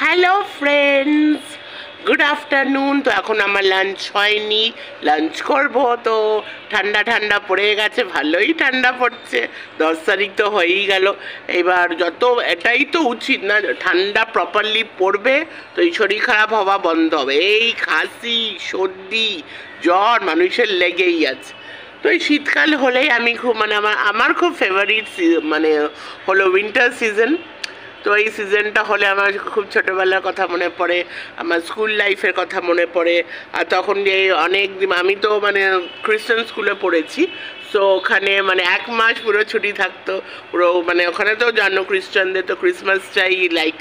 Hello friends, good afternoon. তো এখন আমার লাঞ্চ হয়নি, লাঞ্চ করব। তো ঠান্ডা ঠান্ডা পড়ে গেছে, ভালোই ঠান্ডা পড়ছে। 10 তারিখ তো হয়েই গেল। এবার যত এটাই তো উচিত না, ঠান্ডা প্রপারলি পড়বে তো এই শরীর খারাপ হওয়া বন্ধ হবে। এই খাসি সর্দি জ্বর মানুষের লেগেই আছে। তো এই শীতকাল হলেই আমি খুব আমার খুব ফেভারিট মানে হলো উইন্টার সিজন। তো এই সিজনটা হলে আমার খুব ছোটোবেলার কথা মনে পড়ে, আমার স্কুল লাইফের কথা মনে পড়ে। আর তখন যে অনেক দিন আমি তো খ্রিস্টান স্কুলে পড়েছি, সো ওখানে 1 মাস পুরো ছুটি থাকতো পুরো। ওখানে তো জানো খ্রিস্টানদের তো ক্রিসমাসটাই লাইক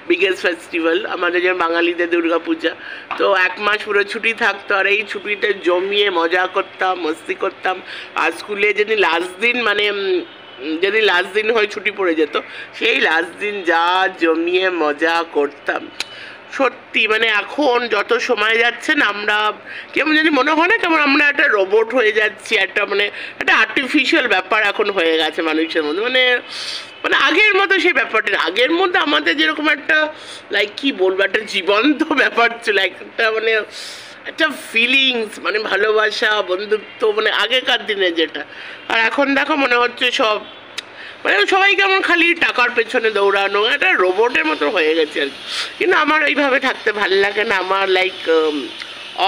বিগেস্ট ফেস্টিভ্যাল, আমাদের যেমন বাঙালিদের দুর্গা পূজা। তো 1 মাস পুরো ছুটি থাকতো, আর এই ছুটিতে জমিয়ে মজা করতাম, মস্তি করতাম। আর স্কুলে যেদিন লাস্ট দিন যদি লাস্ট দিন হয় ছুটি পড়ে যেত, সেই লাস্ট দিন যা জমিয়ে মজা করতাম সত্যি। এখন যত সময় যাচ্ছে না, আমরা কেমন জানি মনে হয় না কেমন আমরা একটা রোবট হয়ে যাচ্ছি, একটা একটা আর্টিফিশিয়াল ব্যাপার এখন হয়ে গেছে মানুষের মধ্যে। আগের মতো সেই ব্যাপারটা, আগের মধ্যে আমাদের যেরকম একটা লাইক কি বলবো, একটা জীবন্ত ব্যাপার ছিল, একটা একটা ফিলিংস, ভালোবাসা, বন্ধুত্ব, আগেকার দিনে যেটা। আর এখন দেখো মনে হচ্ছে সব সবাই কেমন খালি টাকার পেছনে দৌড়ানো, একটা রোবটের মতো হয়ে গেছে আর কি। কিন্তু আমার এইভাবে থাকতে ভালো লাগে না। আমার লাইক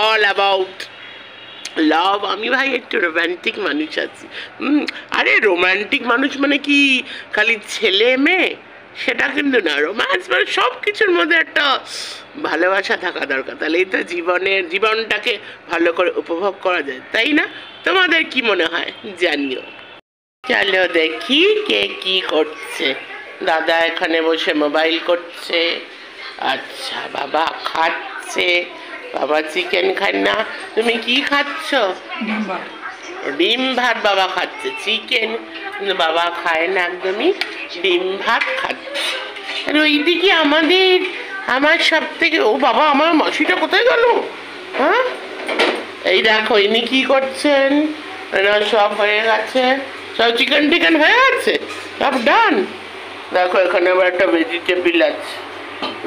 অল অ্যাবাউট লাভ। আমি ভাই একটু রোম্যান্টিক মানুষ আছি। আরে রোম্যান্টিক মানুষ কি খালি ছেলে মেয়ে সেটা কিন্তু না। রোম্যান্স সব কিছুর মধ্যে একটা ভালোবাসা থাকা দরকার, তাহলেই তো জীবনটাকে ভালো করে উপভোগ করা যায়, তাই না? তোমাদের কি মনে হয় জানিও। চলো দেখি কে কি করছে। দাদা এখানে বসে মোবাইল করছে। আচ্ছা, বাবা খাচ্ছে। বাবা চিকেন খায় না। তুমি কি খাচ্ছ? ডিম ভাত বাবা খাচ্ছে। চিকেন কিন্তু বাবা খায় না একদমই, ডিম ভাত খাচ্ছে। আর ওইদিকে আমার সব থেকে, ও বাবা আমার মাসিটা কোথায় গেল? হ্যাঁ, এই দেখো ইনি কি করছেন। সব হয়ে গেছে, সব চিকেন টিকেন হয়ে গেছে, সব ডান। দেখো এখানে আবার একটা ভেজিটেবিল আছে,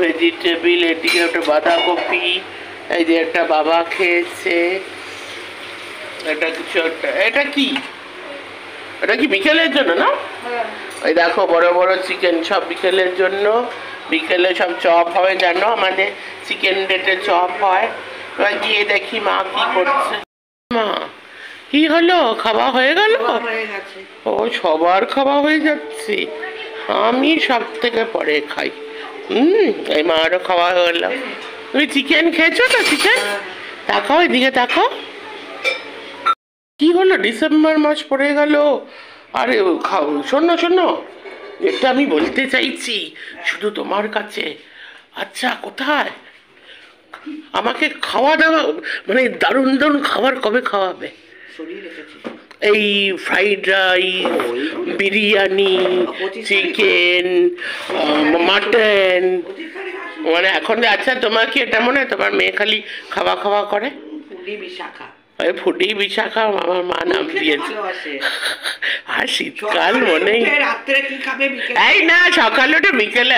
ভেজিটেবিল। এদিকে একটা বাঁধাকপি, এই যে একটা বাবা খেয়েছে। এটা কিছু একটা, এটা কি বিকেলের জন্য না? ওই দেখো বড় বড় চিকেন, সব বিকেলের জন্য। বিকেলে সব চপ হবে, জানো আমাদের চিকেন ডেটে চপ হয়। এবার গিয়ে দেখি মা কি করছে। মা কি হলো, খাওয়া হয়ে গেল? ও সবার খাওয়া হয়ে যাচ্ছে, আমি সব থেকে পরে খাই। এই মারও খাওয়া হয়ে গেল। তুমি চিকেন খেয়েছো তো? চিকেন তাকাও, এদিকে তাকাও। কি হলো, ডিসেম্বর মাস পড়ে গেল। আরে শোনো, এটা আমি বলতে চাইছি শুধু তোমার কাছে। আচ্ছা কোথায় আমাকে খাওয়া দাওয়া দারুণ দারুণ খাবার কবে খাওয়াবে? এই fried rice, biryani, chicken, mutton, এখন। আচ্ছা তোমার কি এটা মনে হয় তোমার মেয়ে খালি খাওয়া খাওয়া করে? ফুটি বিশাখা আমার মা নাম দিয়েছে। আর শীতকাল মনেই, এই না সকালে ওটা বিকেলে।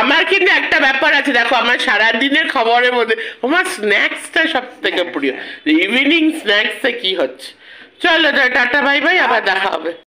আমার কিন্তু একটা ব্যাপার আছে, দেখো আমার সারাদিনের খাবারের মধ্যে আমার স্ন্যাক্সটা সব থেকে প্রিয়। ইভিনিং স্ন্যাক্সে কি হচ্ছে। চলো টাটা বাই বাই, আবার দেখা হবে।